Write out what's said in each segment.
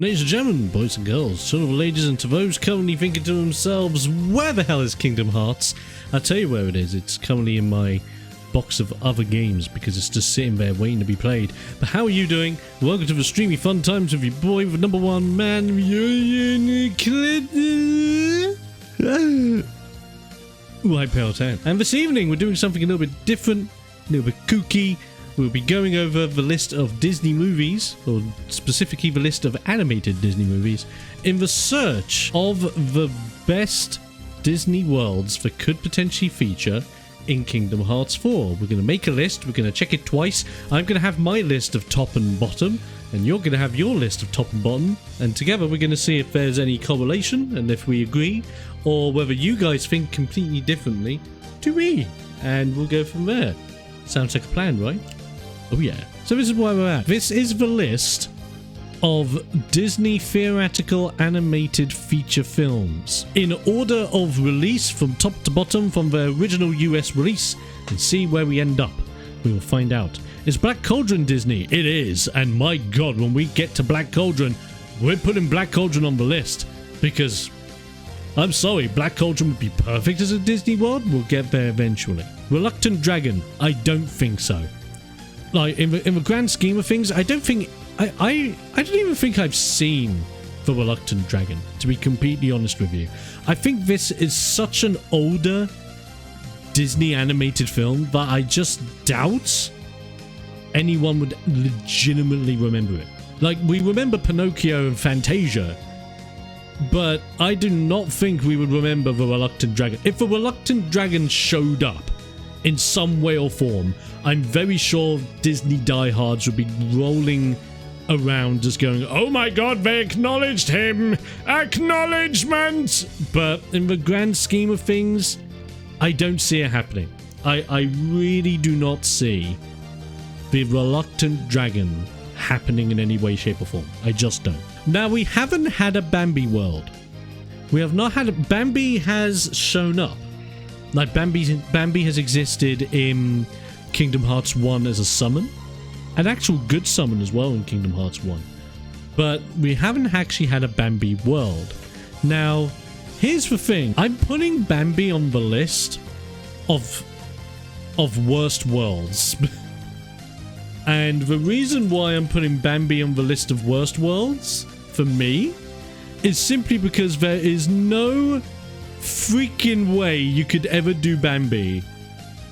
Ladies and gentlemen, boys and girls, children of ladies, and to those currently thinking to themselves, where the hell is Kingdom Hearts? I'll tell you where it is. It's currently in my box of other games because it's just sitting there waiting to be played. But how are you doing? Welcome to the streamy fun times with your boy, the number one man, White Pale 10. And this evening we're doing something a little bit different, a little bit kooky. We'll be going over the list of Disney movies, or specifically the list of animated Disney movies, in the search of the best Disney worlds that could potentially feature in Kingdom Hearts 4. We're going to make a list, we're going to check it twice. I'm going to have my list of top and bottom, and you're going to have your list of top and bottom, and together we're going to see if there's any correlation, and if we agree, or whether you guys think completely differently to me, and we'll go from there. Sounds like a plan, right? Oh yeah. So this is where we're at. This is the list of Disney theatrical animated feature films in order of release from top to bottom from the original US release, and see where we end up. We will find out. Is Black Cauldron Disney? It is, and my god, when we get to Black Cauldron, we're putting Black Cauldron on the list, because I'm sorry, Black Cauldron would be perfect as a Disney world. We'll get there eventually. Reluctant Dragon? I don't think so. Like, in the grand scheme of things, I don't think... I don't even think I've seen The Reluctant Dragon, to be completely honest with you. I think this is such an older Disney animated film that I just doubt anyone would legitimately remember it. Like, we remember Pinocchio and Fantasia, but I do not think we would remember The Reluctant Dragon. If The Reluctant Dragon showed up in some way or form, I'm very sure Disney diehards would be rolling around just going, oh my god, they acknowledged him! Acknowledgement! But in the grand scheme of things, I don't see it happening. I really do not see The Reluctant Dragon happening in any way, shape or form. I just don't. Now, we haven't had a Bambi world. We have not had a... Bambi has shown up. Like, Bambi has existed in Kingdom Hearts 1 as a summon. An actual good summon as well in Kingdom Hearts 1. But we haven't actually had a Bambi world. Now, here's the thing. I'm putting Bambi on the list of worst worlds. And the reason why I'm putting Bambi on the list of worst worlds, for me, is simply because there is no freaking way you could ever do Bambi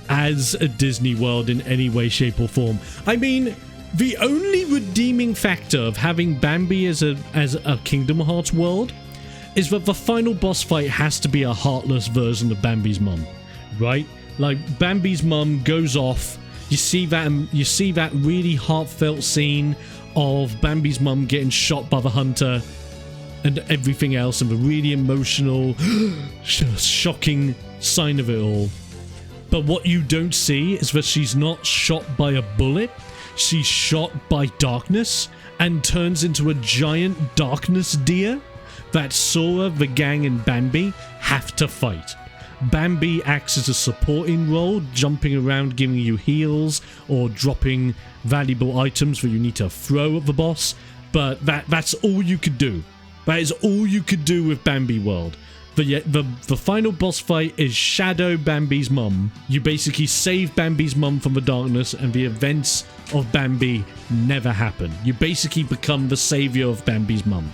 as a Disney world in any way, shape or form. I mean, the only redeeming factor of having Bambi as a Kingdom Hearts world is that the final boss fight has to be a heartless version of Bambi's mum, right? Like, Bambi's mum goes off. You see that really heartfelt scene of Bambi's mum getting shot by the hunter and everything else, and the really emotional, shocking sign of it all. But what you don't see is that she's not shot by a bullet. She's shot by darkness and turns into a giant darkness deer that Sora, the gang, and Bambi have to fight. Bambi acts as a supporting role, jumping around, giving you heals, or dropping valuable items that you need to throw at the boss. But that's all you could do. That is all you could do with Bambi World. But yet, the final boss fight is Shadow Bambi's mum. You basically save Bambi's mum from the darkness, and the events of Bambi never happen. You basically become the savior of Bambi's mum.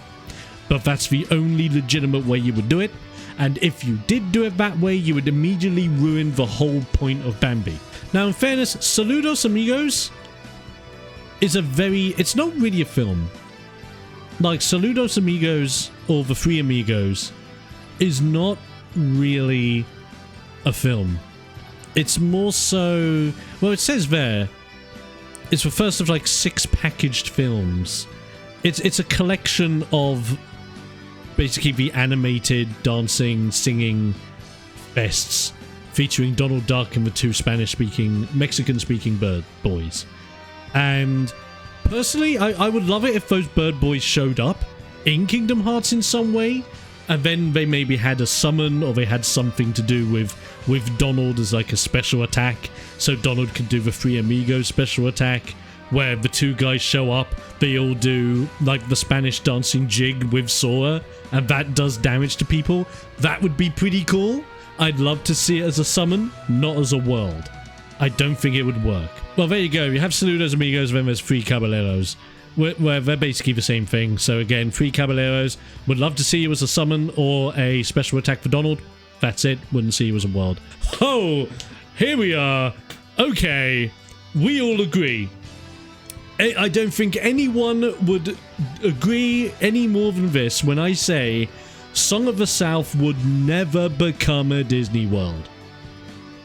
But that's the only legitimate way you would do it. And if you did do it that way, you would immediately ruin the whole point of Bambi. Now, in fairness, Saludos Amigos is it's not really a film. Like, Saludos Amigos, or The Three Amigos, is not really a film. It's more so... Well, it says there, it's the first of like 6 packaged films. It's a collection of basically the animated, dancing, singing fests featuring Donald Duck and the 2 Mexican-speaking bird boys. And personally, I would love it if those bird boys showed up in Kingdom Hearts in some way, and then they maybe had a summon, or they had something to do with Donald as like a special attack, so Donald could do the Three Amigos special attack, where the two guys show up, they all do like the Spanish dancing jig with Sora, and that does damage to people. That would be pretty cool. I'd love to see it as a summon, not as a world. I don't think it would work. Well, there you go. You have Saludos Amigos, then there's 3 Caballeros, where they're basically the same thing. So again, 3 Caballeros. Would love to see you as a summon or a special attack for Donald. That's it. Wouldn't see you as a world. Oh, here we are. Okay, we all agree. I don't think anyone would agree any more than this when I say Song of the South would never become a Disney World.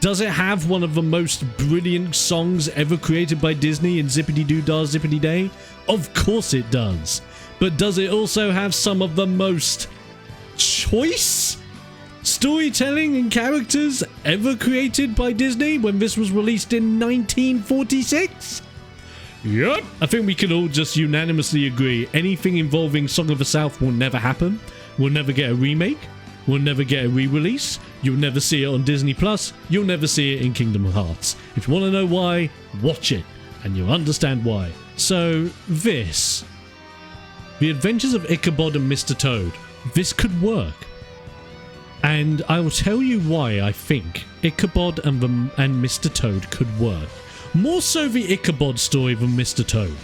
Does it have one of the most brilliant songs ever created by Disney in Zippity Doo Dah Zippity Day? Of course it does. But does it also have some of the most choice storytelling and characters ever created by Disney when this was released in 1946? Yep. I think we can all just unanimously agree anything involving Song of the South will never happen. We'll never get a remake. We'll never get a re-release. You'll never see it on Disney Plus. You'll never see it in Kingdom Hearts. If you want to know why, watch it, and you'll understand why. So, this. The Adventures of Ichabod and Mr. Toad. This could work. And I will tell you why I think Ichabod and Mr. Toad could work. More so the Ichabod story than Mr. Toad.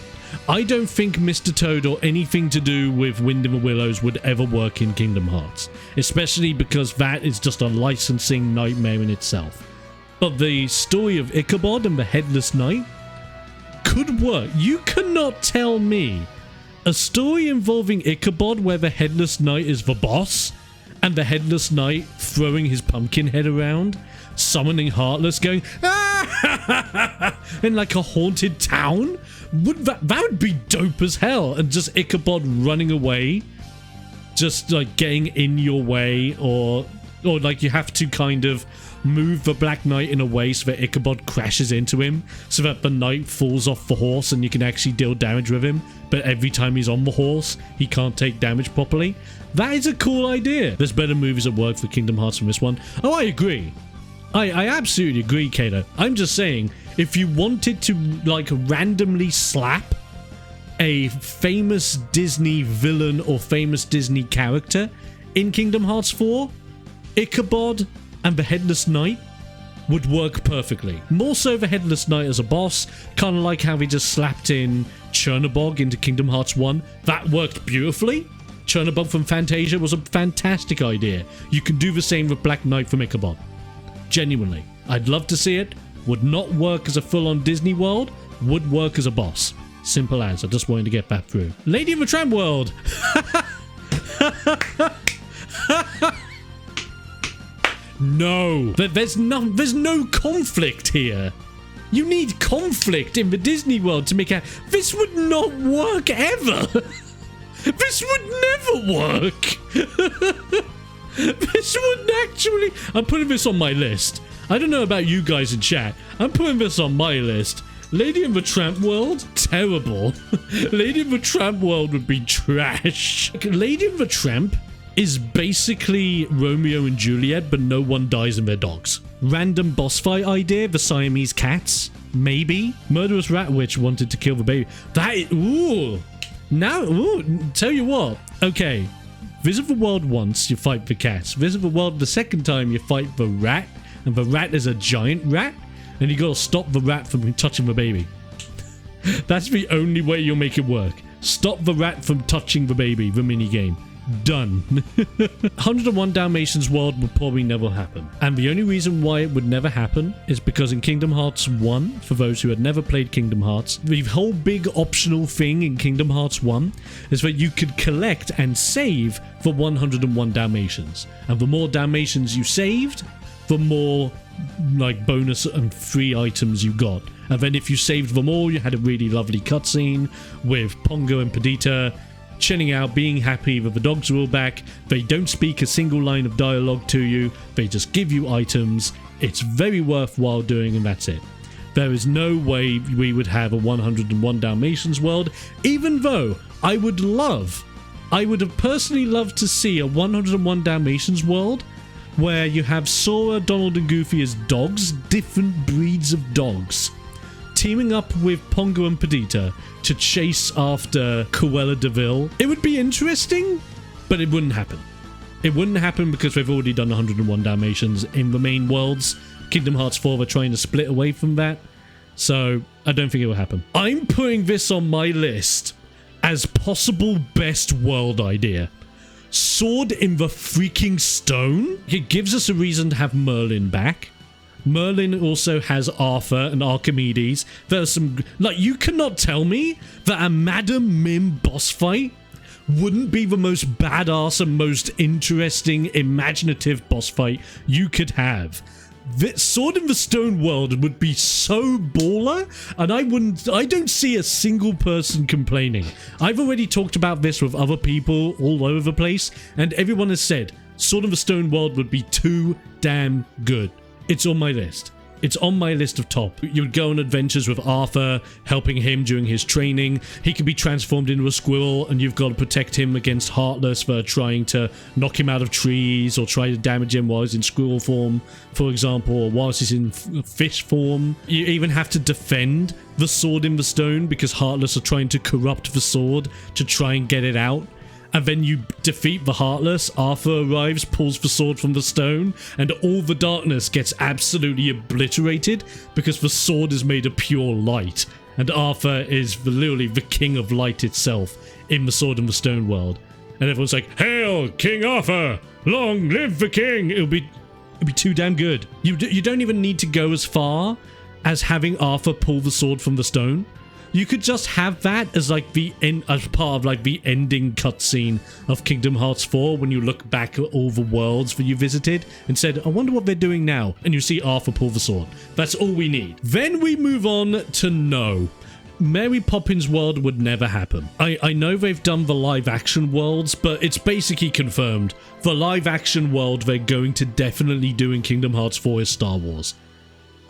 I don't think Mr. Toad or anything to do with Wind in the Willows would ever work in Kingdom Hearts, especially because that is just a licensing nightmare in itself. But the story of Ichabod and the Headless Knight could work. You cannot tell me a story involving Ichabod where the Headless Knight is the boss and the Headless Knight throwing his pumpkin head around, summoning Heartless, going in like a haunted town. That would be dope as hell. And just Ichabod running away, just like getting in your way, or like you have to kind of move the Black Knight in a way so that Ichabod crashes into him, so that the knight falls off the horse and you can actually deal damage with him, but every time he's on the horse he can't take damage properly. That is a cool idea. There's better movies that work for Kingdom Hearts than this one. Oh, I agree. I absolutely agree, Kato. I'm just saying, if you wanted to like randomly slap a famous Disney villain or famous Disney character in Kingdom Hearts 4, Ichabod and the Headless Knight would work perfectly. More so the Headless Knight as a boss, kind of like how we just slapped in Chernobog into Kingdom Hearts 1. That worked beautifully. Chernobog from Fantasia was a fantastic idea. You can do the same with Black Knight from Ichabod. Genuinely. I'd love to see it. Would not work as a full-on Disney World. Would work as a boss. Simple as. I just wanted to get that through. Lady of the Tramp World! No! There's no conflict here. You need conflict in the Disney World to make out. This would not work ever! This would never work! This wouldn't actually... I'm putting this on my list. I don't know about you guys in chat. I'm putting this on my list. Lady in the Tramp World? Terrible. Lady in the Tramp World would be trash. Lady in the Tramp is basically Romeo and Juliet, but no one dies in their dogs. Random boss fight idea, the Siamese cats? Maybe. Murderous Rat Witch wanted to kill the baby. That is... Ooh. Now, ooh, tell you what. Okay. Visit the world once, you fight the cats. Visit the world the second time, you fight the rat. And the rat is a giant rat. And you gotta stop the rat from touching the baby. That's the only way you'll make it work. Stop the rat from touching the baby, the minigame. Done. 101 Dalmatians World would probably never happen. And the only reason why it would never happen is because in Kingdom Hearts 1, for those who had never played Kingdom Hearts, the whole big optional thing in Kingdom Hearts 1 is that you could collect and save the 101 Dalmatians. And the more Dalmatians you saved, the more like bonus and free items you got. And then if you saved them all, you had a really lovely cutscene with Pongo and Perdita chilling out, being happy that the dogs are all back. They don't speak a single line of dialogue to you. They just give you items. It's very worthwhile doing, and that's it. There is no way we would have a 101 Dalmatians world, even though I would have personally loved to see a 101 Dalmatians world where you have Sora, Donald, and Goofy as dogs, different breeds of dogs, teaming up with Pongo and Perdita to chase after Cruella de Vil. It would be interesting, but it wouldn't happen. It wouldn't happen because we've already done 101 Dalmatians in the main worlds. Kingdom Hearts 4 are trying to split away from that, so I don't think it will happen. I'm putting this on my list as possible best world idea. Sword in the freaking Stone? It gives us a reason to have Merlin back. Merlin also has Arthur and Archimedes. There's some... Like, you cannot tell me that a Madam Mim boss fight wouldn't be the most badass and most interesting, imaginative boss fight you could have. This Sword in the Stone world would be so baller, and I don't see a single person complaining. I've already talked about this with other people all over the place, and everyone has said Sword in the Stone world would be too damn good. It's on my list. It's on my list of top. You would go on adventures with Arthur, helping him during his training. He can be transformed into a squirrel, and you've got to protect him against Heartless for trying to knock him out of trees or try to damage him while he's in squirrel form, for example, or whilst he's in fish form. You even have to defend the Sword in the Stone because Heartless are trying to corrupt the sword to try and get it out. And then you defeat the Heartless, Arthur arrives, pulls the sword from the stone, and all the darkness gets absolutely obliterated because the sword is made of pure light. And Arthur is literally the king of light itself in the Sword in the Stone world. And everyone's like, "Hail, King Arthur! Long live the king!" It'll be too damn good. You don't even need to go as far as having Arthur pull the sword from the stone. You could just have that as like as part of like the ending cutscene of Kingdom Hearts 4 when you look back at all the worlds that you visited and said, "I wonder what they're doing now," and you see Arthur pull the sword. That's all we need. Then we move on to no. Mary Poppins world would never happen. I know they've done the live action worlds, but it's basically confirmed. The live action world they're going to definitely do in Kingdom Hearts 4 is Star Wars.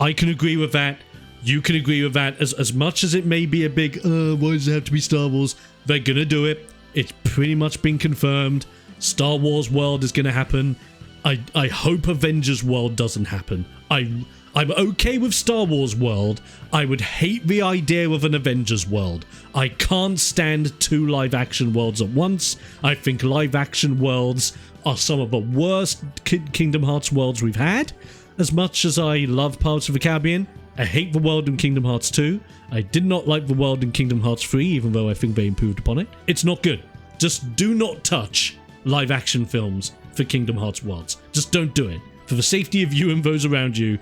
I can agree with that. You can agree with that. As much as it may be a big, why does it have to be Star Wars? They're gonna do it. It's pretty much been confirmed. Star Wars world is gonna happen. I hope Avengers world doesn't happen. I'm okay with Star Wars world. I would hate the idea of an Avengers world. I can't stand two live action worlds at once. I think live action worlds are some of the worst Kingdom Hearts worlds we've had. As much as I love Pirates of the Caribbean, I hate the world in Kingdom Hearts 2. I did not like the world in Kingdom Hearts 3, even though I think they improved upon it. It's not good. Just do not touch live action films for Kingdom Hearts worlds. Just don't do it. For the safety of you and those around you,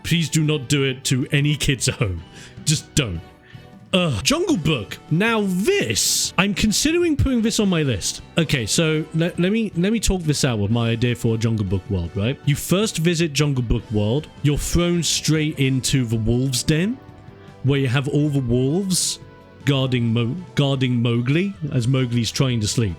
please do not do it to any kids at home. Just don't. Jungle Book. Now this, I'm considering putting this on my list. Okay, so let me talk this out with my idea for a Jungle Book world, right? You first visit Jungle Book world. You're thrown straight into the wolves' den, where you have all the wolves guarding Mowgli as Mowgli's trying to sleep.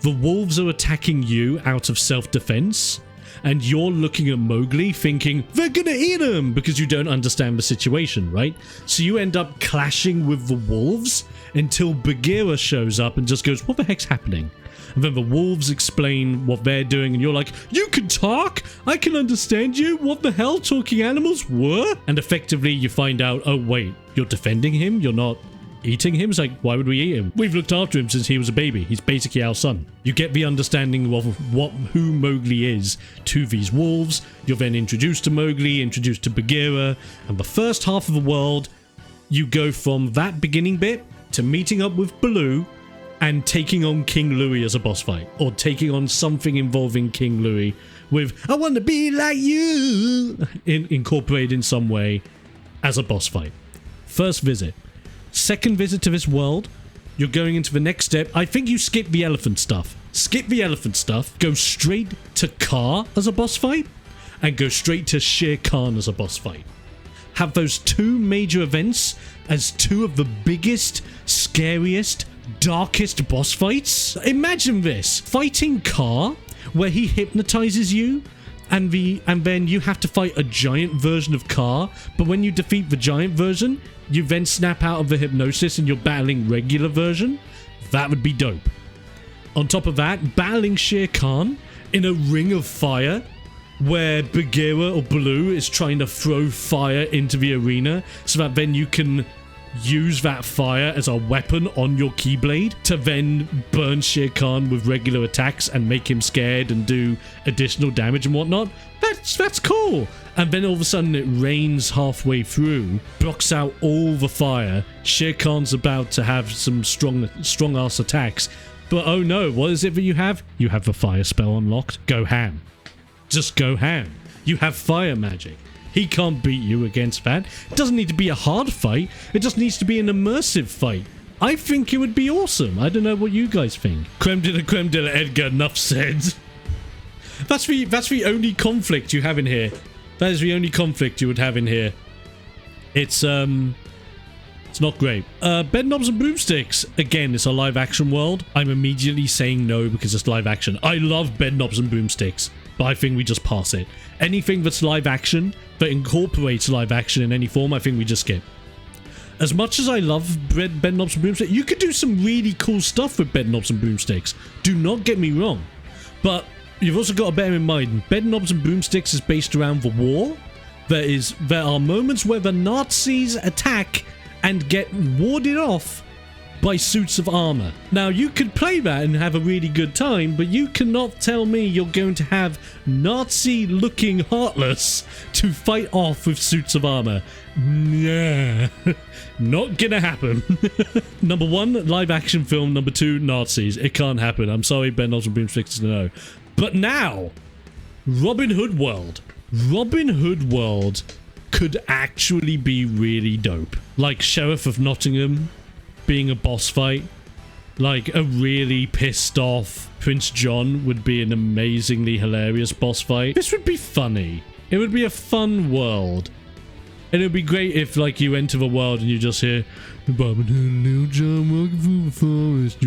The wolves are attacking you out of self-defense, and you're looking at Mowgli thinking, they're gonna eat him, because you don't understand the situation, right? So you end up clashing with the wolves until Bagheera shows up and just goes, what the heck's happening? And then the wolves explain what they're doing, and you're like, you can talk? I can understand you? What the hell? Talking animals were? And effectively you find out, oh wait, you're defending him? You're not eating him? It's like, why would we eat him? We've looked after him since he was a baby. He's basically our son. You get the understanding of who Mowgli is to these wolves. You're then introduced to Mowgli, introduced to Bagheera, and the first half of the world, you go from that beginning bit to meeting up with Baloo and taking on King Louie as a boss fight, or taking on something involving King Louie with, I want to be like you, incorporated in some way as a boss fight. First visit. Second visit to this world, you're going into the next step. I think you skip the elephant stuff. Skip the elephant stuff, go straight to Kaa as a boss fight, and go straight to Shere Khan as a boss fight. Have those two major events as two of the biggest, scariest, darkest boss fights. Imagine this, fighting Kaa, where he hypnotizes you, and then you have to fight a giant version of Kaa, but when you defeat the giant version, you then snap out of the hypnosis and you're battling regular version. That would be dope. On top of that, battling Shere Khan in a ring of fire where Bagheera or Baloo is trying to throw fire into the arena so that then you can use that fire as a weapon on your Keyblade to then burn Shere Khan with regular attacks and make him scared and do additional damage and whatnot. That's cool. And then all of a sudden it rains halfway through, blocks out all the fire. Shere Khan's about to have some strong ass attacks. But oh no, what is it that you have? You have the fire spell unlocked. Go ham. Just go ham. You have fire magic. He can't beat you against that. It doesn't need to be a hard fight. It just needs to be an immersive fight. I think it would be awesome. I don't know what you guys think. Creme de la Edgar, enough said. That's the only conflict you have in here. That is the only conflict you would have in here. It's not great. Bedknobs and Broomsticks. Again, it's a live action world. I'm immediately saying no because it's live action. I love Bedknobs and Broomsticks, but I think we just pass it. Anything that's live action, that incorporates live action in any form, I think we just skip. As much as I love Bedknobs and Broomsticks, you could do some really cool stuff with Bedknobs and Broomsticks. Do not get me wrong. But you've also got to bear in mind, Bedknobs and Broomsticks is based around the war. There are moments where the Nazis attack and get warded off by suits of armor. Now, you could play that and have a really good time, but you cannot tell me you're going to have Nazi-looking Heartless to fight off with suits of armor. Nah. Not gonna happen. Number one, live action film. Number two, Nazis. It can't happen. I'm sorry, Bedknobs and Broomsticks, to know. But now, Robin Hood World. Robin Hood World could actually be really dope. Like Sheriff of Nottingham being a boss fight. Like a really pissed off Prince John would be an amazingly hilarious boss fight. This would be funny. It would be a fun world. And it would be great if, like, you enter the world and you just hear Robin Hood, Little John walking through the forest.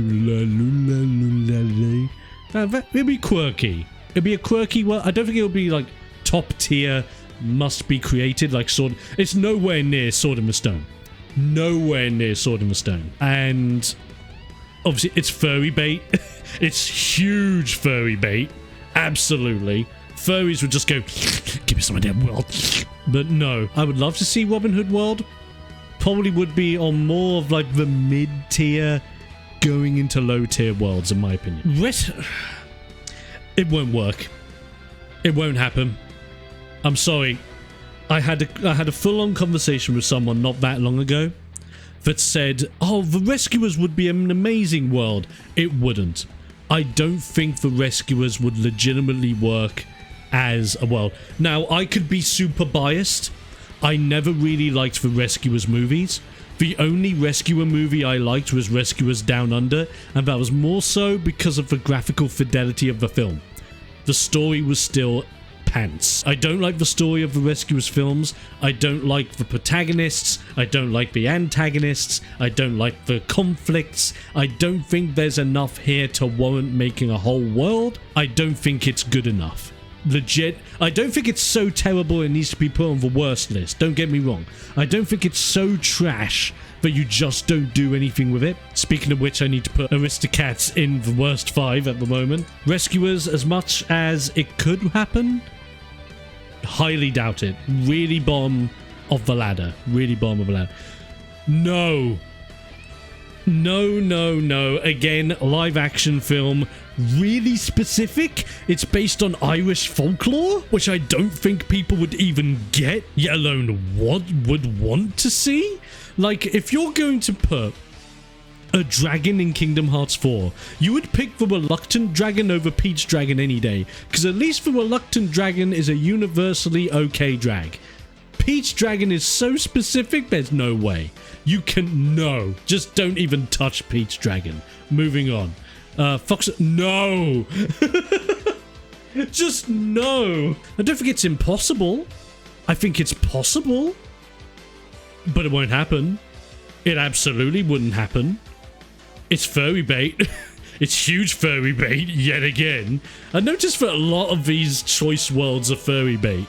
It'd be quirky. It'd be a quirky world. I don't think it would be like top tier, must be created like Sword. It's nowhere near Sword in the Stone. Nowhere near Sword in the Stone. And obviously it's furry bait. It's huge furry bait. Absolutely. Furries would just go, give me some of that world. But no, I would love to see Robin Hood World. Probably would be on more of like the mid-tier going into low-tier worlds, in my opinion. It won't work. It won't happen. I'm sorry. I had a full-on conversation with someone not that long ago that said, oh, the Rescuers would be an amazing world. It wouldn't. I don't think the Rescuers would legitimately work as a world. Now, I could be super biased. I never really liked the Rescuers movies. The only Rescuer movie I liked was Rescuers Down Under, and that was more so because of the graphical fidelity of the film. The story was still pants. I don't like the story of the Rescuers films. I don't like the protagonists. I don't like the antagonists. I don't like the conflicts. I don't think there's enough here to warrant making a whole world. I don't think it's good enough. Legit, I don't think it's so terrible it needs to be put on the worst list. Don't get me wrong. I don't think it's so trash that you just don't do anything with it. Speaking of which, I need to put Aristocats in the worst 5 at the moment. Rescuers, as much as it could happen, highly doubt it. Really bottom of the ladder. Really bottom of the ladder. No. No, no, no. Again, live action film. Really specific. It's based on Irish folklore, which I don't think people would even get, yet alone would want to see. Like, if you're going to put a dragon in Kingdom Hearts 4, you would pick the Reluctant Dragon over Peach Dragon any day, because at least the Reluctant Dragon is a universally okay drag. Peach Dragon is so specific, there's no way. You can, no. Just don't even touch Peach Dragon. Moving on. Fox, no. Just no. I don't think it's impossible. I think it's possible. But it won't happen. It absolutely wouldn't happen. It's furry bait. It's huge furry bait, yet again. I noticed that a lot of these choice worlds are furry bait.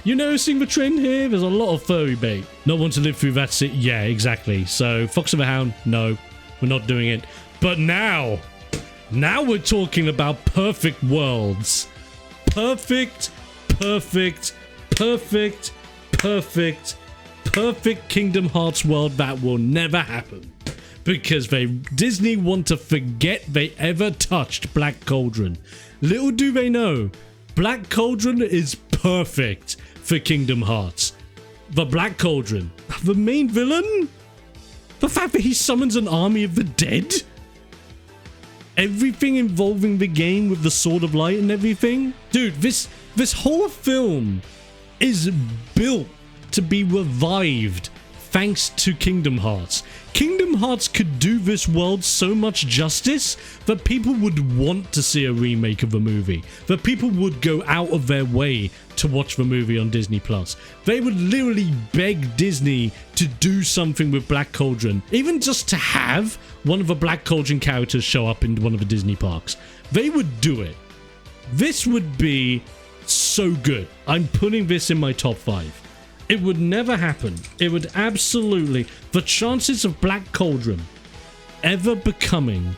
You noticing the trend here? There's a lot of furry bait. Not want to live through that shit? Yeah, exactly. So, Fox of the Hound, no. We're not doing it. But now we're talking about perfect worlds. Perfect perfect, perfect, perfect, perfect Kingdom Hearts world that will never happen. Because Disney want to forget they ever touched Black Cauldron. Little do they know, Black Cauldron is perfect for Kingdom Hearts. The Black Cauldron, the main villain, the fact that he summons an army of the dead, everything involving the game with the Sword of Light and everything. Dude, this whole film is built to be revived thanks to Kingdom Hearts. Kingdom Hearts could do this world so much justice that people would want to see a remake of the movie. That people would go out of their way to watch the movie on Disney+. They would literally beg Disney to do something with Black Cauldron. Even just to have one of the Black Cauldron characters show up in one of the Disney parks. They would do it. This would be so good. I'm putting this in my top 5. It would never happen. It would absolutely... The chances of Black Cauldron ever becoming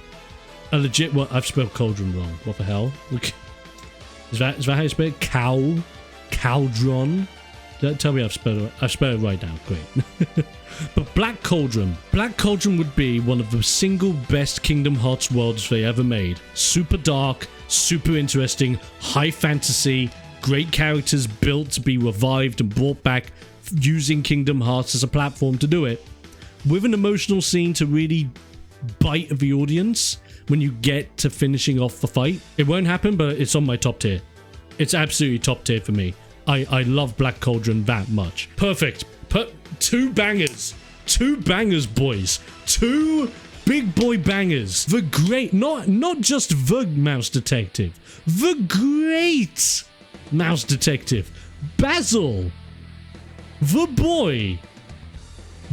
a legit... Well, I've spelled Cauldron wrong. What the hell? Is that how you spell it? Cauldron? Tell me I've spelled it right now. Great. But Black Cauldron would be one of the single best Kingdom Hearts worlds they ever made. Super dark, super interesting, high fantasy, great characters built to be revived and brought back using Kingdom Hearts as a platform to do it. With an emotional scene to really bite the audience when you get to finishing off the fight. It won't happen, but it's on my top tier. It's absolutely top tier for me. I love Black Cauldron that much. Perfect. Two bangers. Two bangers, boys. Two big boy bangers. The great, not just the Mouse Detective. The great Mouse Detective. Basil. The boy.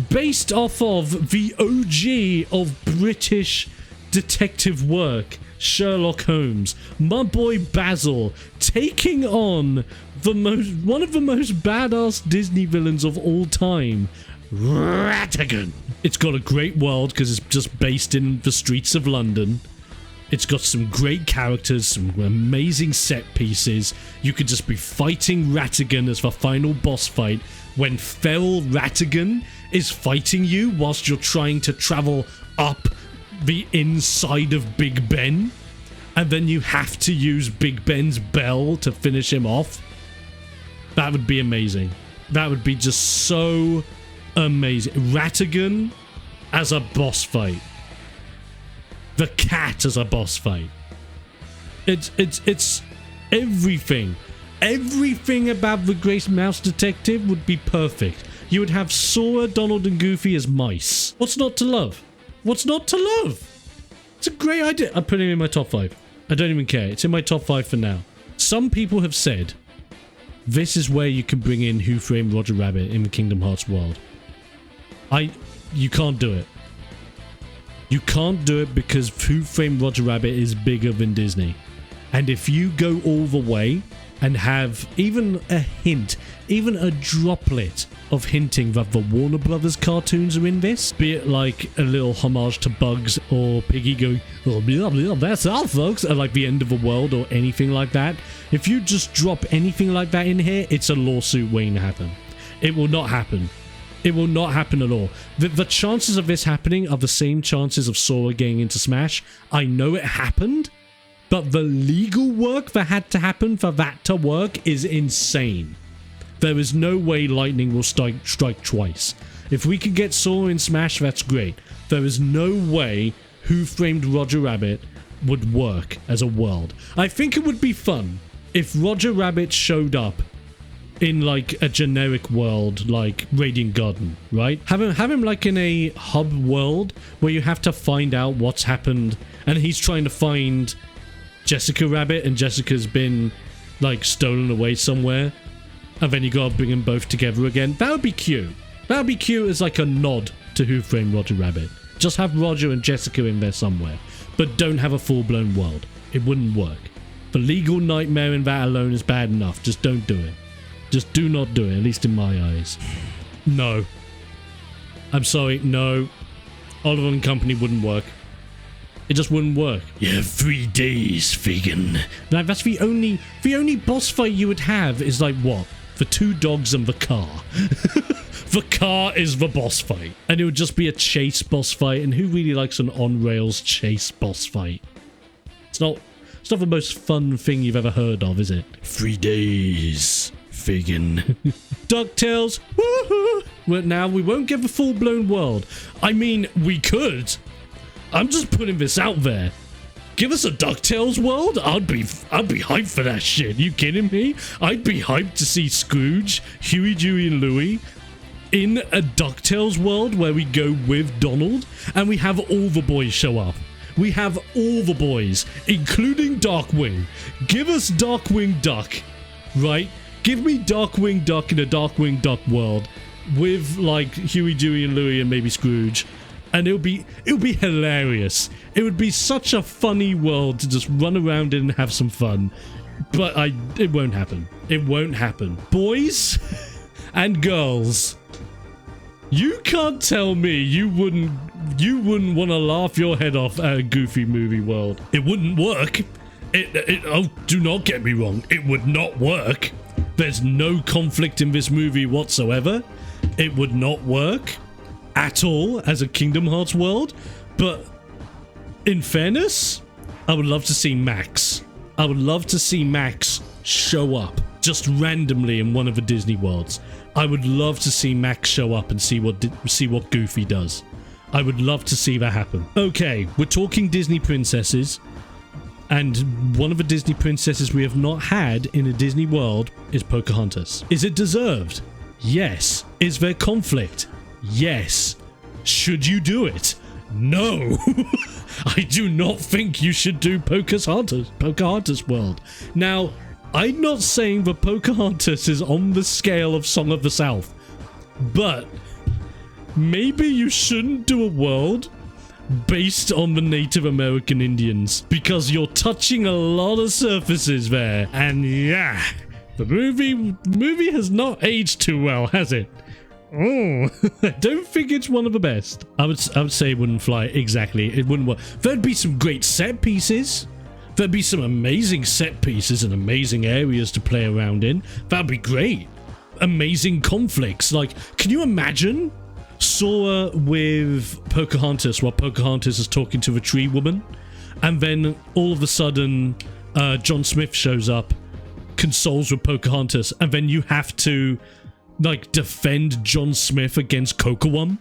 Based off of the OG of British detective work, Sherlock Holmes. My boy Basil taking on one of the most badass Disney villains of all time, Ratigan. It's got a great world because it's just based in the streets of London. It's got some great characters, some amazing set pieces. You could just be fighting Ratigan as the final boss fight when feral Ratigan is fighting you whilst you're trying to travel up the inside of Big Ben. And then you have to use Big Ben's bell to finish him off. That would be amazing. That would be just so amazing. Ratigan as a boss fight. The cat as a boss fight. It's everything. Everything about the Great Mouse Detective would be perfect. You would have Sora, Donald, and Goofy as mice. What's not to love? What's not to love? It's a great idea. I'm putting it in my top 5. I don't even care. It's in my top 5 for now. Some people have said this is where you can bring in Who Framed Roger Rabbit in the Kingdom Hearts world. You can't do it. You can't do it because Who Framed Roger Rabbit is bigger than Disney. And if you go all the way and have even a hint, even a droplet of hinting that the Warner Brothers cartoons are in this, be it like a little homage to Bugs or Piggy going, oh, blah, blah, that's all, folks, at like the end of the world or anything like that. If you just drop anything like that in here, it's a lawsuit waiting to happen. It will not happen. It will not happen at all. The chances of this happening are the same chances of Sora getting into Smash. I know it happened, but the legal work that had to happen for that to work is insane. There is no way lightning will strike twice. If we could get Sora in Smash, that's great. There is no way Who Framed Roger Rabbit would work as a world. I think it would be fun if Roger Rabbit showed up in like a generic world like Radiant Garden, right? Have him like in a hub world where you have to find out what's happened and he's trying to find Jessica Rabbit and Jessica's been like stolen away somewhere and then you gotta bring them both together again. That would be cute. That would be cute as like a nod to Who Framed Roger Rabbit. Just have Roger and Jessica in there somewhere, but don't have a full-blown world. It wouldn't work. The legal nightmare in that alone is bad enough. Just don't do it. Just do not do it, at least in my eyes. No. I'm sorry, no. Oliver and Company wouldn't work. It just wouldn't work. You have 3 days, Fagin. Like, that's the only boss fight you would have is like what? The 2 dogs and the car. The car is the boss fight. And it would just be a chase boss fight. And who really likes an on-rails chase boss fight? It's not the most fun thing you've ever heard of, is it? 3 days, Fagin. DuckTales. Woohoo! Well, now we won't get the full-blown world. I mean, we could. I'm just putting this out there. Give us a DuckTales world? I'd be hyped for that shit. You kidding me? I'd be hyped to see Scrooge, Huey, Dewey, and Louie in a DuckTales world where we go with Donald and we have all the boys show up. We have all the boys, including Darkwing. Give us Darkwing Duck, right? Give me Darkwing Duck in a Darkwing Duck world with like Huey, Dewey, and Louie and maybe Scrooge. And it would be hilarious. It would be such a funny world to just run around in and have some fun. But it won't happen. It won't happen. Boys and girls, you can't tell me you wouldn't want to laugh your head off at a Goofy movie world. It wouldn't work. Oh, do not get me wrong. It would not work. There's no conflict in this movie whatsoever. It would not work at all as a Kingdom Hearts world, but in fairness, I would love to see Max. I would love to see Max show up just randomly in one of the Disney worlds. I would love to see Max show up and see what Goofy does. I would love to see that happen. Okay, we're talking Disney princesses, and one of the Disney princesses we have not had in a Disney world is Pocahontas. Is it deserved? Yes. Is there conflict? Yes. Should you do it? No. I do not think you should do Pocahontas world. Now, I'm not saying that Pocahontas is on the scale of Song of the South, but maybe you shouldn't do a world based on the Native American Indians, because you're touching a lot of surfaces there, and yeah, the movie has not aged too well, has it? Oh, I don't think it's one of the best. I would say it wouldn't fly. Exactly, it wouldn't work. There'd be some great set pieces. There'd be some amazing set pieces and amazing areas to play around in. That'd be great. Amazing conflicts. Like, can you imagine Sora with Pocahontas while Pocahontas is talking to the tree woman, and then all of a sudden John Smith shows up, consoles with Pocahontas, and then you have to like defend John Smith against Kokowum?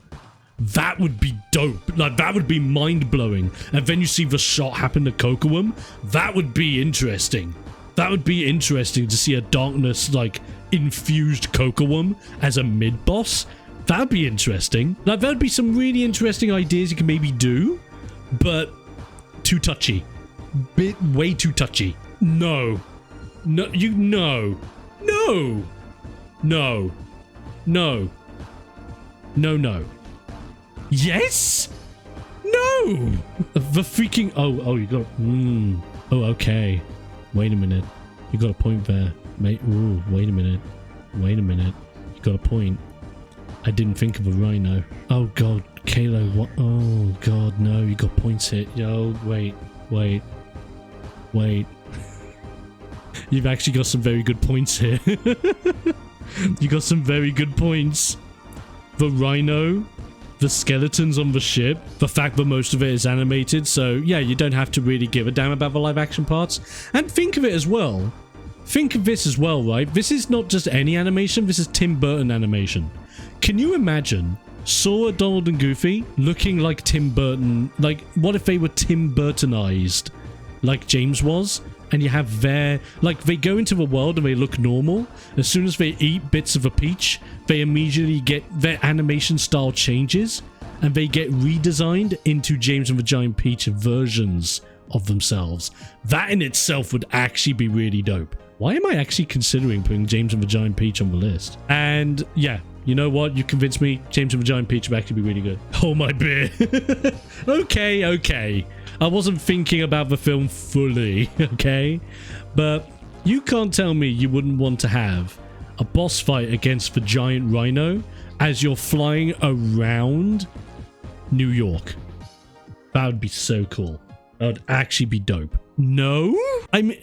That would be dope. Like, that would be mind-blowing. And then you see the shot happen to Kokowum. That would be interesting. That would be interesting to see a darkness like infused Kokowum as a mid-boss. That'd be interesting. Like, there'd be some really interesting ideas you can maybe do, but too touchy. Way too touchy. No. No. No. No. No. No. Yes? No! The freaking... Oh, you got... Oh, okay. Wait a minute. You got a point there. Mate, ooh, wait a minute. You got a point. I didn't think of a rhino. Oh, God. Kalo, what? Oh, God, no. You got points here. Yo, wait. You've actually got some very good points here. You got some very good points. The rhino, the skeletons on the ship, the fact that most of it is animated, so yeah, you don't have to really give a damn about the live action parts. And think of it as well. Think of this as well, right? This is not just any animation, this is Tim Burton animation. Can you imagine Sora, Donald, and Goofy looking like Tim Burton? Like, what if they were Tim Burtonized like James was? And you have their... Like, they go into the world and they look normal. As soon as they eat bits of a peach, they immediately get... Their animation style changes. And they get redesigned into James and the Giant Peach versions of themselves. That in itself would actually be really dope. Why am I actually considering putting James and the Giant Peach on the list? And, yeah. You know what? You convinced me. James and the Giant Peach would actually be really good. Hold my beer. Okay. I wasn't thinking about the film fully, okay? But you can't tell me you wouldn't want to have a boss fight against the giant rhino as you're flying around New York. That would be so cool. That would actually be dope. No? I mean,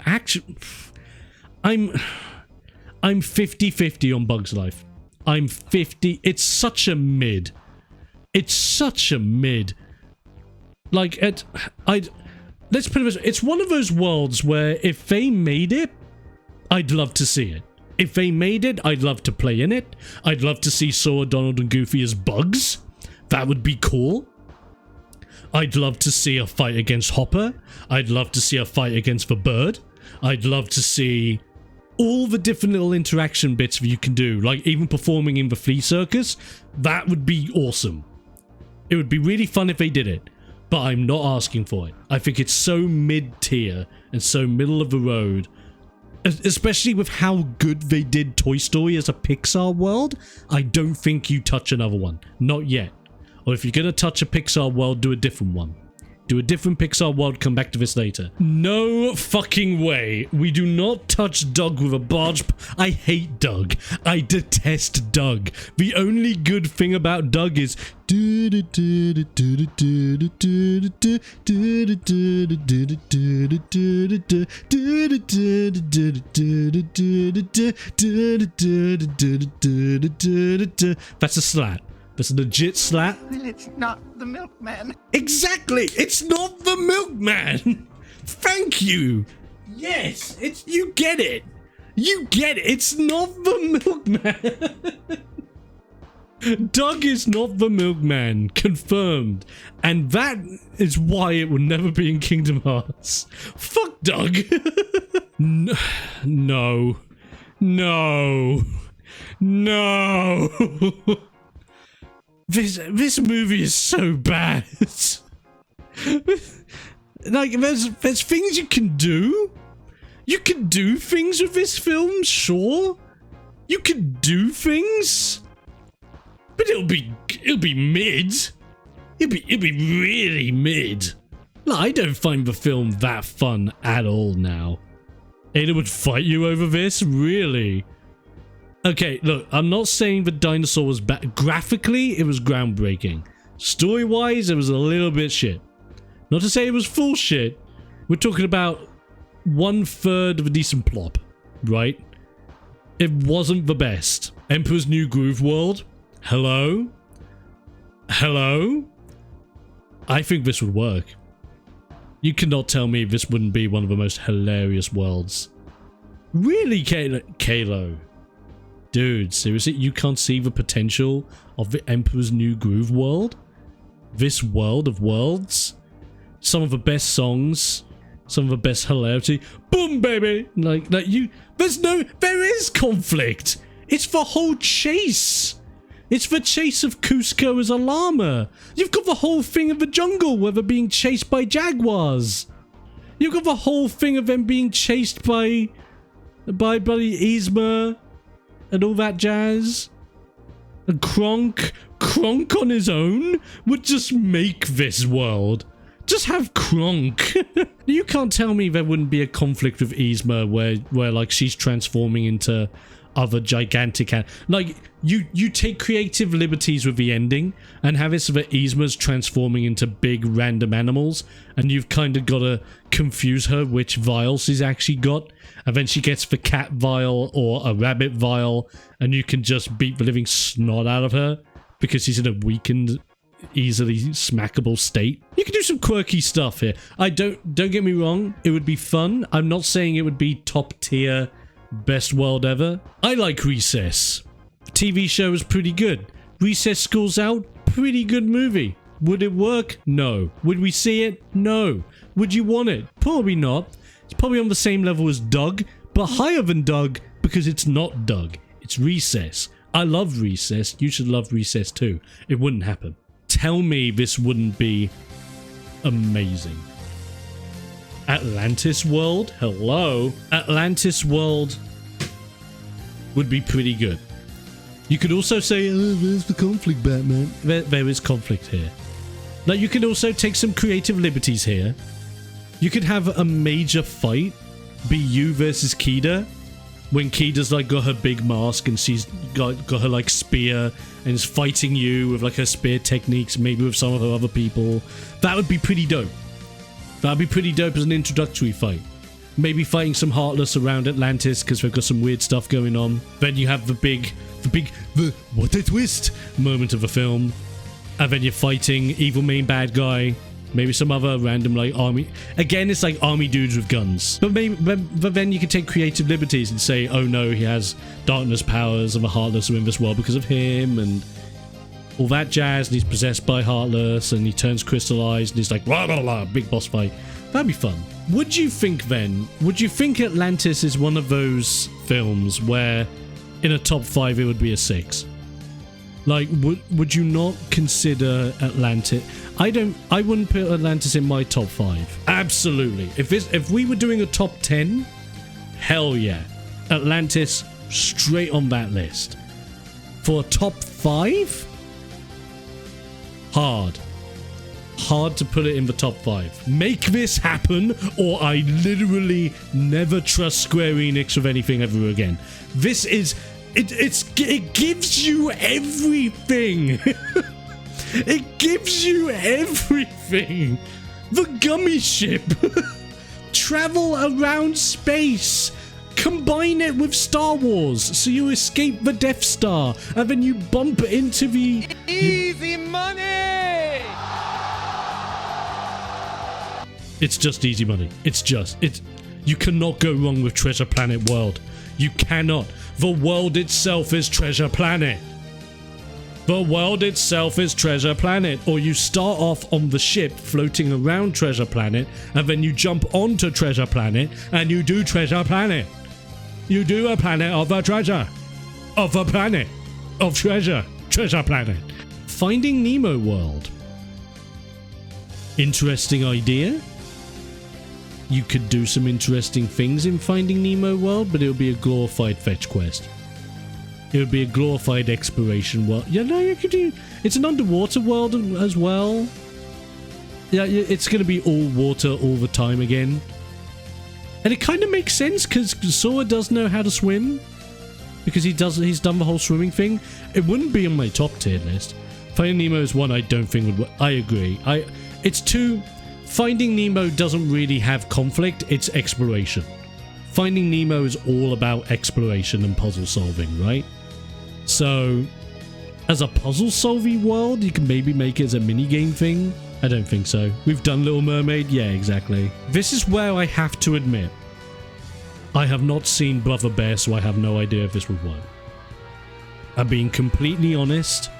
actually, I'm 50-50 on Bug's Life. I'm 50. It's such a mid. It's such a mid. Like, let's put it this way. It's one of those worlds where if they made it, I'd love to see it. If they made it, I'd love to play in it. I'd love to see Sora, Donald, and Goofy as bugs. That would be cool. I'd love to see a fight against Hopper. I'd love to see a fight against the bird. I'd love to see all the different little interaction bits that you can do, like even performing in the flea circus. That would be awesome. It would be really fun if they did it, but I'm not asking for it. I think it's so mid-tier and so middle of the road, especially with how good they did Toy Story as a Pixar world. I don't think you touch another one. Not yet. Or if you're going to touch a Pixar world, do a different one. Do a different Pixar world, come back to this later. No fucking way. We do not touch Doug with a barge. I hate Doug. I detest Doug. The only good thing about Doug is... That's a slat. That's a legit slat. Well, it's not the milkman. Exactly! It's not the milkman! Thank you! Yes! It's... You get it! You get it! It's not the milkman! Doug is not the milkman. Confirmed. And that is why it will never be in Kingdom Hearts. Fuck Doug! No. No. No. No. This movie is so bad. Like, there's things you can do. You can do things with this film, sure. You can do things, but it'll be mid. It'll be really mid. Like, I don't find the film that fun at all now. Ada would fight you over this, really? Okay, look, I'm not saying the dinosaur was bad. Graphically, it was groundbreaking. Story-wise, it was a little bit shit. Not to say it was full shit. We're talking about 1/3 of a decent plot, right? It wasn't the best. Emperor's New Groove World? Hello? Hello? I think this would work. You cannot tell me this wouldn't be one of the most hilarious worlds. Really, Kalo? Dude, seriously, you can't see the potential of the Emperor's New Groove World? This world of worlds? Some of the best songs, some of the best hilarity. Boom, baby! Like you, there is conflict! It's the whole chase! It's the chase of Cusco as a llama! You've got the whole thing of the jungle where they're being chased by jaguars! You've got the whole thing of them being chased by bloody Yzma and all that jazz. And Kronk on his own would just make this world. Just have Kronk. You can't tell me there wouldn't be a conflict with Yzma where like she's transforming into other gigantic like you take creative liberties with the ending and have it so that Yzma's transforming into big random animals and you've kind of got to confuse her which vial she's actually got, and then she gets the cat vial or a rabbit vial and you can just beat the living snot out of her because she's in a weakened, easily smackable state. You can do some quirky stuff here. Don't get me wrong, it would be fun. I'm not saying it would be top tier best world ever. I like Recess. The TV show was pretty good. Recess School's Out, pretty good movie. Would it work? No. Would we see it? No. Would you want it? Probably not. It's probably on the same level as Doug, but higher than Doug because it's not Doug. It's Recess. I love Recess. You should love Recess too. It wouldn't happen. Tell me this wouldn't be amazing. Atlantis World? Hello? Atlantis World would be pretty good. You could also say, oh, there's the conflict, Batman. There is conflict here. Now, you can also take some creative liberties here. You could have a major fight be you versus Kida, when Kida's like got her big mask and she's got her like spear and is fighting you with like her spear techniques, maybe with some of her other people. That would be pretty dope. That'd be pretty dope as an introductory fight. Maybe fighting some Heartless around Atlantis because we've got some weird stuff going on. Then you have the what a twist moment of a film. And then you're fighting evil main bad guy. Maybe some other random like army. Again, it's like army dudes with guns. But then you can take creative liberties and say, oh no, he has darkness powers and the Heartless are in this world because of him and all that jazz. And he's possessed by Heartless and he turns crystallized and he's like, blah, blah, blah, big boss fight. That'd be fun. Would you think Atlantis is one of those films where in a top 5 it would be a 6? Like, would you not consider Atlantis? I wouldn't put Atlantis in my top 5. Absolutely. If we were doing a top 10, hell yeah. Atlantis straight on that list. For a top 5? Hard to put it in the top 5. Make this happen, or I literally never trust Square Enix with anything ever again. This is... It gives you everything. It gives you everything. The gummy ship. Travel around space. Combine it with Star Wars so you escape the Death Star and then you bump into the... Easy money! It's just easy money. You cannot go wrong with Treasure Planet World. You cannot. The world itself is Treasure Planet. The world itself is Treasure Planet. Or you start off on the ship floating around Treasure Planet and then you jump onto Treasure Planet and you do Treasure Planet. You do a planet of a treasure. Of a planet. Of treasure. Treasure Planet. Finding Nemo World. Interesting idea. You could do some interesting things in Finding Nemo World, but it would be a glorified fetch quest. It would be a glorified exploration world. Yeah, no, you could do... It's an underwater world as well. Yeah, it's going to be all water all the time again. And it kind of makes sense, because Sora does know how to swim. Because he's done the whole swimming thing. It wouldn't be on my top tier list. Finding Nemo is one I don't think would work. I agree. It's too... Finding Nemo doesn't really have conflict, it's exploration. Finding Nemo is all about exploration and puzzle solving, right? So, as a puzzle solving world, you can maybe make it as a minigame thing. I don't think so. We've done Little Mermaid? Yeah, exactly. This is where I have to admit, I have not seen Brother Bear, so I have no idea if this would work. I'm being completely honest.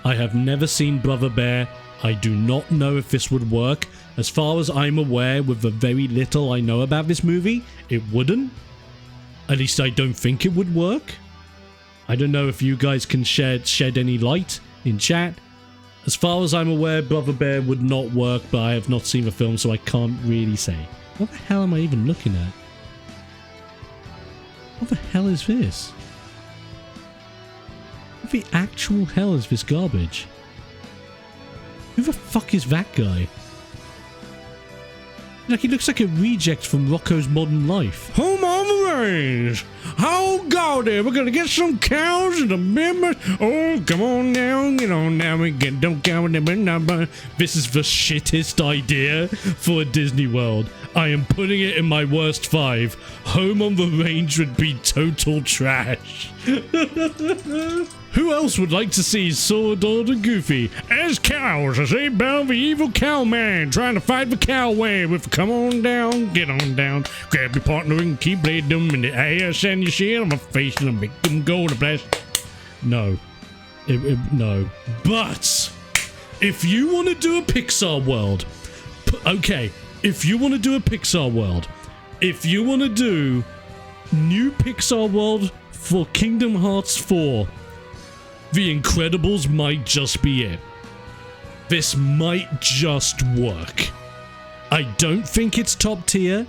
I have never seen Brother Bear. I do not know if this would work. As far as I'm aware, with the very little I know about this movie, it wouldn't. At least I don't think it would work. I don't know if you guys can shed any light in chat. As far as I'm aware, Brother Bear would not work, but I have not seen the film, so I can't really say. What the hell am I even looking at? What the hell is this? What the actual hell is this garbage? Who the fuck is that guy? Like, he looks like a reject from Rocco's Modern Life. Home on the range! Oh, golly, we're gonna get some cows and the members. Oh, come on now, get on now and get don't count them number. This is the shittest idea for a Disney World. I am putting it in my worst 5. Home on the Range would be total trash. Who else would like to see Sword and Goofy as cows as they battle the evil cow man trying to fight the cow wave with come on down, get on down, grab your partner and keyblade them in the ass and you shit on my face and make them go to blast. No. No. But if you want to do a Pixar world, okay, if you want to do a Pixar world, if you want to do new Pixar world for Kingdom Hearts 4, The Incredibles might just be it. This might just work. I don't think it's top tier.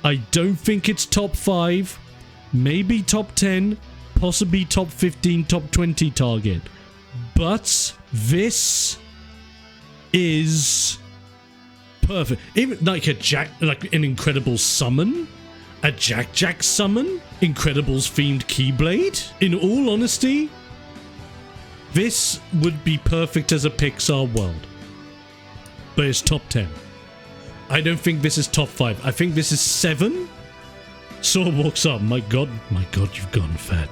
I don't think it's top 5. Maybe top 10. Possibly top 15, top 20 target. But this is perfect. Even like an Incredibles summon. A Jack summon. Incredibles themed Keyblade. In all honesty, This would be perfect as a Pixar world. But it's top 10. I don't think this is top 5. I think this is 7. Saw walks up. My god, you've gone fat.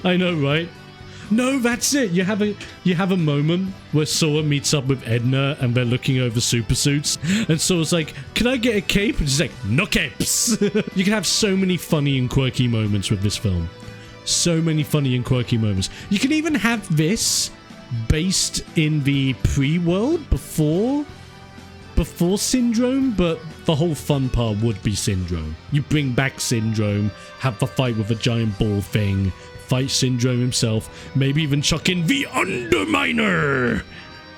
I know, right? No, that's it. You have a moment where Sora meets up with Edna and they're looking over super suits, and Sora's like, "Can I get a cape?" And she's like, "No capes." You can have so many funny and quirky moments with this film. So many funny and quirky moments. You can even have this based in the pre-world before Syndrome, but the whole fun part would be Syndrome. You bring back Syndrome, have the fight with a giant ball thing, fight Syndrome himself, maybe even chuck in the Underminer!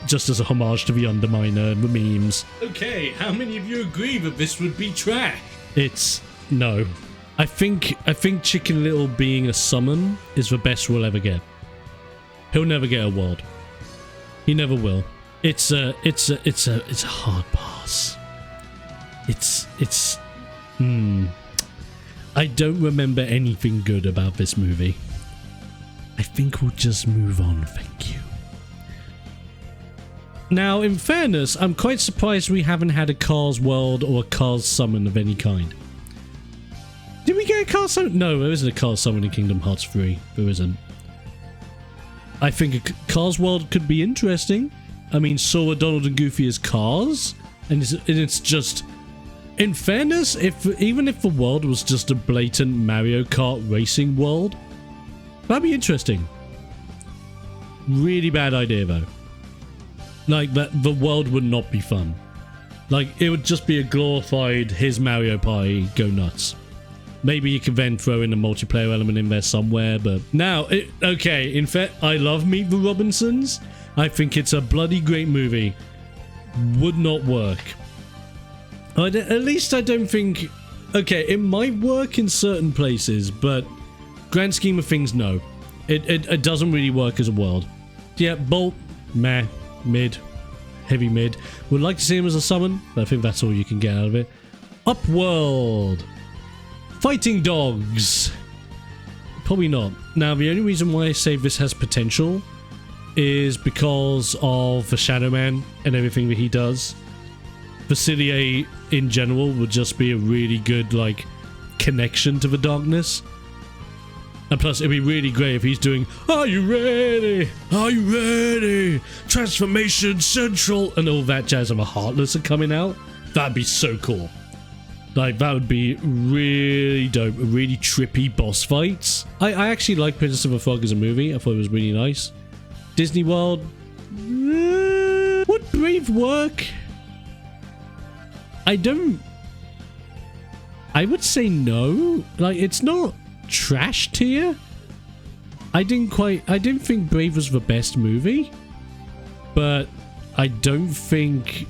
Just as a homage to the Underminer and the memes. Okay, how many of you agree that this would be trash? It's... no. I think Chicken Little being a summon is the best we'll ever get. He'll never get a world. He never will. It's a hard pass. I don't remember anything good about this movie. I think we'll just move on, thank you. Now, in fairness, I'm quite surprised we haven't had a Cars World or a Cars Summon of any kind. Did we get a Cars Summon? No, there isn't a Cars Summon in Kingdom Hearts 3. There isn't. I think a Cars World could be interesting. I mean, Sora, Donald, and Goofy as cars, and it's just, in fairness, even if the world was just a blatant Mario Kart racing world, that'd be interesting. Really bad idea though. Like, that the world would not be fun. Like, it would just be a glorified "here's Mario Party, go nuts." Maybe you can then throw in a multiplayer element in there somewhere, but now, okay, in fact, I love Meet the Robinsons. I think it's a bloody great movie. Would not work. At least I don't think... okay, it might work in certain places, but grand scheme of things, no. It doesn't really work as a world. Yeah, Bolt, meh, mid, heavy mid. Would like to see him as a summon, but I think that's all you can get out of it. Upworld. Fighting dogs. Probably not. Now, the only reason why I say this has potential is because of the Shadow Man and everything that he does. Facilier in general would just be a really good, like, connection to the darkness. And plus, it'd be really great if he's doing, "Are you ready? Are you ready? Transformation Central," and all that jazz, and the Heartless are coming out. That'd be so cool. Like, that would be really dope. Really trippy boss fights. I actually like Princess and the Frog as a movie. I thought it was really nice. Disney World. Would Brave work? I would say no. Like, it's not trash tier. I didn't think Brave was the best movie, but I don't think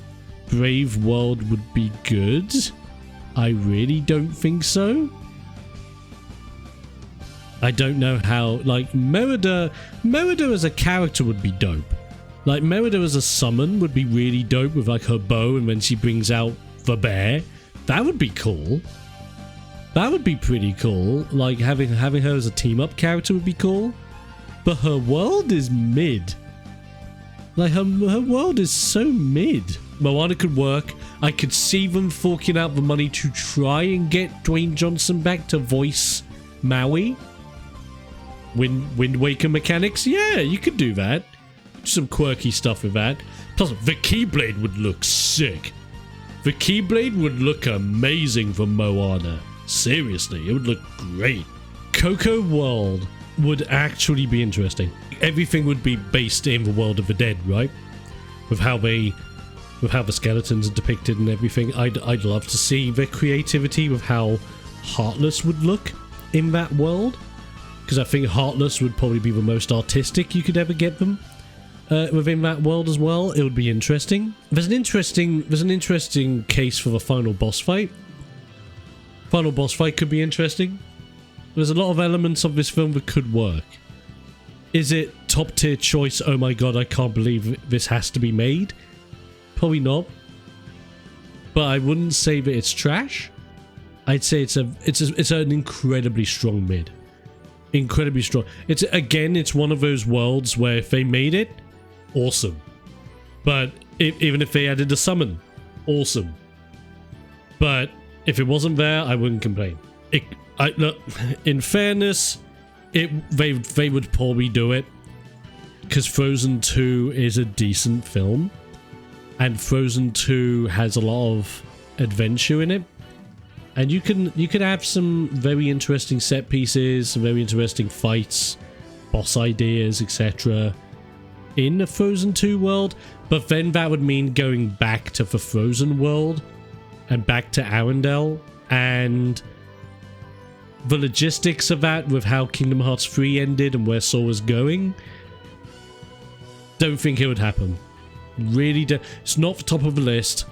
Brave World would be good. I really don't think so. I don't know how, like, Merida as a character would be dope. Like, Merida as a summon would be really dope with, like, her bow, and when she brings out the bear. That would be cool. That would be pretty cool. Like, having her as a team-up character would be cool. But her world is mid. Like, her world is so mid. Moana could work. I could see them forking out the money to try and get Dwayne Johnson back to voice Maui. Wind Waker mechanics? Yeah, you could do that. Some quirky stuff with that. Plus, the Keyblade would look sick. The Keyblade would look amazing for Moana. Seriously, it would look great. Coco World would actually be interesting. Everything would be based in the world of the dead, right? With how the skeletons are depicted and everything. I'd love to see the creativity with how Heartless would look in that world. Because I think Heartless would probably be the most artistic you could ever get them within that world as well. It would be interesting. There's an interesting case for the final boss fight. Final boss fight could be interesting. There's a lot of elements of this film that could work. Is it top tier choice? Oh my god, I can't believe this has to be made. Probably not. But I wouldn't say that it's trash. I'd say it's an incredibly strong mid. incredibly strong. It's one of those worlds where if they made it, awesome. But even if they added a summon, awesome. But if it wasn't there, I wouldn't complain. Look, in fairness, they would probably do it because Frozen 2 is a decent film, and Frozen 2 has a lot of adventure in it, and you could have some very interesting set pieces, some very interesting fights, boss ideas, etc. in the Frozen 2 world. But then that would mean going back to the Frozen world and back to Arendelle, and the logistics of that with how Kingdom Hearts 3 ended and where Sora's going, don't think it would happen. Really don't. It's not the top of the list.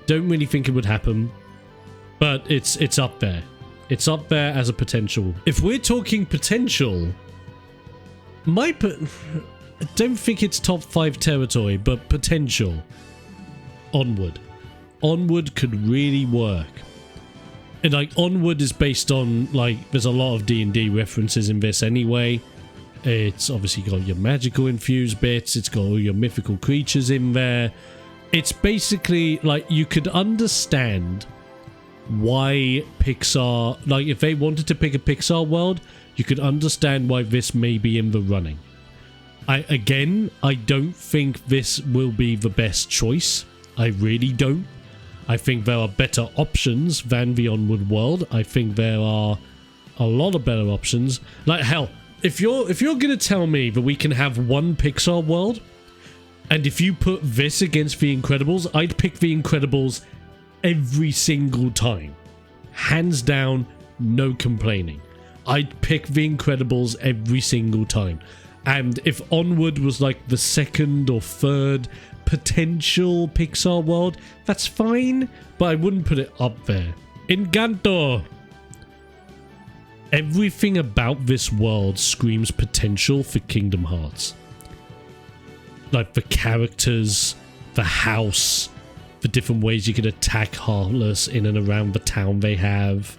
Don't really think it would happen. But it's up there. It's up there as a potential. If we're talking potential, I don't think it's top 5 territory, but potential. Onward. Onward could really work. And like Onward is based on, like, there's a lot of D&D references in this anyway. It's obviously got your magical infused bits, it's got all your mythical creatures in there. It's basically like you could understand why Pixar, like if they wanted to pick a Pixar world, you could understand why this may be in the running. I don't think this will be the best choice. I really don't. I think there are better options than the Onward world. I think there are a lot of better options. Like hell, if you're gonna tell me that we can have one Pixar world, and if you put this against The Incredibles, I'd pick The Incredibles every single time. Hands down, no complaining. I'd pick The Incredibles every single time. And if Onward was like the second or third potential Pixar world, that's fine, but I wouldn't put it up there. Encanto! Everything about this world screams potential for Kingdom Hearts. Like the characters, the house, the different ways you can attack Heartless in and around the town they have.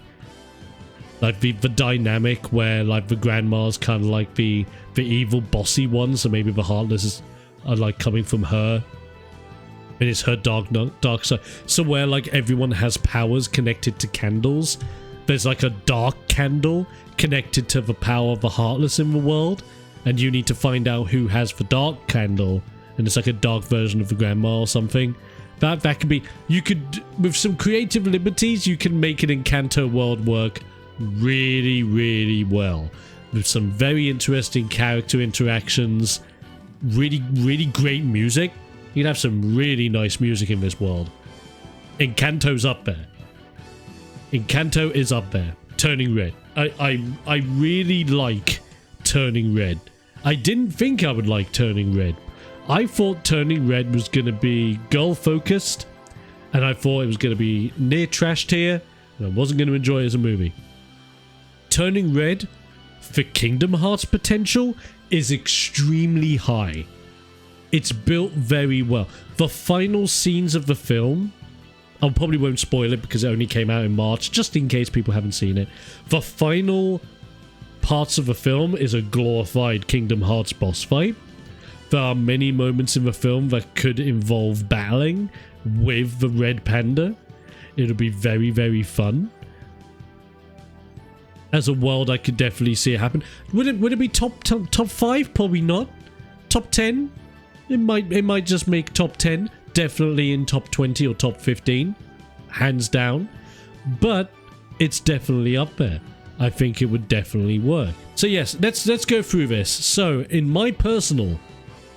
Like the dynamic where like the grandma's kind of like the evil bossy one, so maybe the Heartless are like coming from her. And it's her dark side. So where like everyone has powers connected to candles, there's like a dark candle connected to the power of the Heartless in the world, and you need to find out who has the dark candle, and it's like a dark version of the grandma or something. That could be, you could, with some creative liberties, you can make an Encanto world work really, really well. With some very interesting character interactions, really, really great music. You'd have some really nice music in this world. Encanto's up there. Encanto is up there. Turning Red. I really like Turning Red. I didn't think I would like Turning Red. I thought Turning Red was going to be girl-focused, and I thought it was going to be near trash tier, and I wasn't going to enjoy it as a movie. Turning Red, for Kingdom Hearts potential, is extremely high. It's built very well. The final scenes of the film, I probably won't spoil it because it only came out in March, just in case people haven't seen it. The final parts of the film is a glorified Kingdom Hearts boss fight. There are many moments in the film that could involve battling with the Red Panda. It'll be very, very fun. As a world, I could definitely see it happen. Would it be top 5? Probably not. Top 10? It might just make top 10. Definitely in top 20 or top 15. Hands down. But it's definitely up there. I think it would definitely work. So yes, let's go through this. So in my personal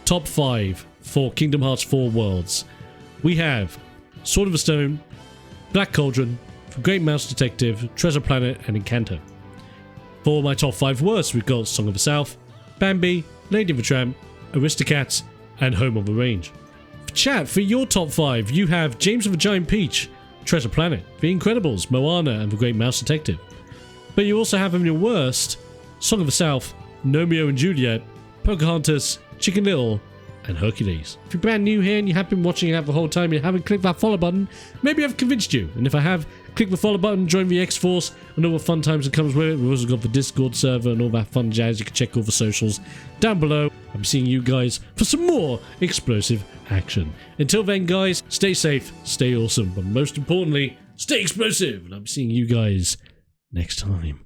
top 5 for Kingdom Hearts 4 worlds, we have Sword of the Stone, Black Cauldron, Great Mouse Detective, Treasure Planet, and Encanto. For my top 5 worst, we've got Song of the South, Bambi, Lady and the Tramp, Aristocats, and Home of the Range. Chat, for your top 5, you have James of the Giant Peach, Treasure Planet, The Incredibles, Moana, and The Great Mouse Detective. But you also have in your worst, Song of the South, Romeo and Juliet, Pocahontas, Chicken Little, and Hercules. If you're brand new here and you have been watching it the whole time and you haven't clicked that follow button, maybe I've convinced you. And if I have, click the follow button, join the X-Force, and all the fun times that comes with it. We've also got the Discord server and all that fun jazz. You can check all the socials down below. I'm seeing you guys for some more explosive action. Until then, guys, stay safe, stay awesome, but most importantly, stay explosive. And I'm seeing you guys next time.